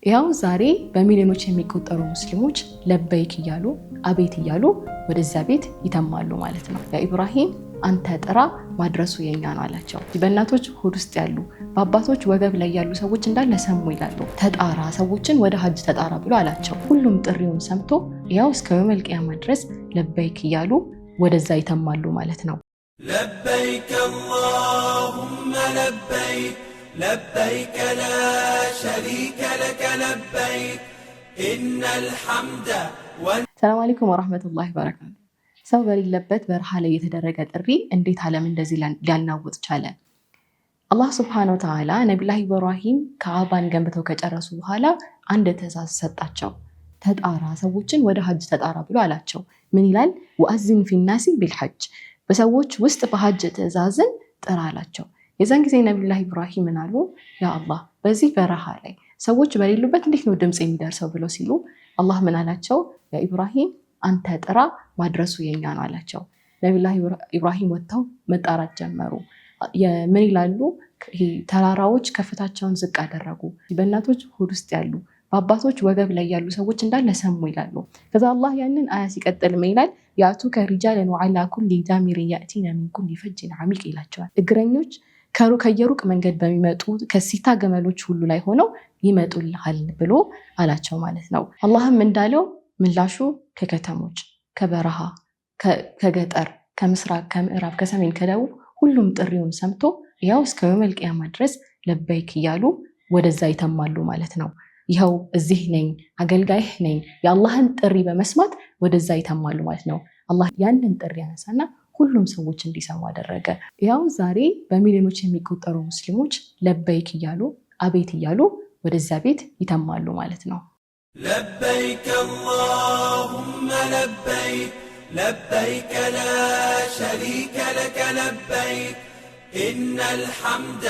ያው ዛሬ በሚሊዮኖች የሚቆጠሩ ሙስሊሞች ለበይክ እያሉ አቤት እያሉ ወደዛ ቤት ይተማሉ ማለት ነው። ያ ኢብራሂም አንተ ጥራ ማድረሱ የኛ ነው አላቸው። በእናቶች ሆድ ውስጥ ያሉ በአባቶች ወገብ ላይ ያሉ ሰዎች እንዳለ ሰሙ ይላሉ። ተጣራ ሰዎችን ወደ ሀጅ ተጣራ ብሎ አላቸው። ሁሉም ጥሪውን ሰምቶ ያው እስከ የውመል ቂያማ ድረስ ለበይክ እያሉ ወደዛ ይተማሉ ማለት ነው። ለበይክ አላሁመ ለበይክ ለበይከ ላ ሸሪከ ለከ ለበይክ ኢነል ሐምደ ሰላም አለይኩም ወራህመቱላሂ ወበረካቱ። ሰው በሌለበት በረሃ ላይ የተደረገ ጥሪ እንዴት ዓለም እንደዚህ ሊያናውጥ ቻለ? አላህ ሱብሓነሁ ወተዓላ ነቢዩላህ ኢብራሂም ከአባን ገንብተው ከጨረሱ በኋላ አንድ ትእዛዝ ሰጣቸው። ተጣራ ሰዎችን ወደ ሀጅ ተጣራ ብሎ አላቸው። ምን ይላል? ወአዚን ፊናሲ ቢልሐጅ በሰዎች ውስጥ በሀጅ ትእዛዝን ጥራ አላቸው። የዛን ጊዜ ነቢዩላህ ኢብራሂም ምን አሉ? ያ አላህ በዚህ በረሃ ላይ ሰዎች በሌሉበት እንዴት ነው ድምፅ የሚደርሰው ብለው ሲሉ አላህ ምን አላቸው? ያ ኢብራሂም አንተ ጥራ ማድረሱ የኛ ነው አላቸው። ነቢዩላህ ኢብራሂም ወጥተው መጣራት ጀመሩ። ምን ይላሉ? ተራራዎች ከፍታቸውን ዝቅ አደረጉ። በእናቶች ሆድ ውስጥ ያሉ በአባቶች ወገብ ላይ ያሉ ሰዎች እንዳለ ሰሙ ይላሉ። ከዛ አላህ ያንን አያ ሲቀጥል ምን ይላል? ያቱከ ሪጃለን ወዐላ ኩሊ ዳሚሪን ያእቲነ ሚን ኩሊ ፈጅን ዐሚቅ ይላቸዋል። እግረኞች ከየሩቅ መንገድ በሚመጡ ከሲታ ገመሎች ሁሉ ላይ ሆነው ይመጡልሃል ብሎ አላቸው ማለት ነው። አላህም እንዳለው ምላሹ ከከተሞች፣ ከበረሃ፣ ከገጠር፣ ከምስራቅ፣ ከምዕራብ፣ ከሰሜን፣ ከደቡብ ሁሉም ጥሪውን ሰምቶ ያው እስከ የውመል ቂያማ ድረስ ለበይክ እያሉ ወደዛ ይተማሉ ማለት ነው። ይኸው እዚህ ነኝ፣ አገልጋይህ ነኝ፣ የአላህን ጥሪ በመስማት ወደዛ ይተማሉ ማለት ነው። አላህ ያንን ጥሪ ያነሳና ሁሉም ሰዎች እንዲሰሙ አደረገ። ያው ዛሬ በሚሊዮኖች የሚቆጠሩ ሙስሊሞች ለበይክ እያሉ አቤት እያሉ ወደዛ ቤት ይተማሉ ማለት ነው። ለበይክ አላሁመ ለበይክ ለበይከ ላ ሸሪከ ለከ ለበይክ ኢነል ሐምደ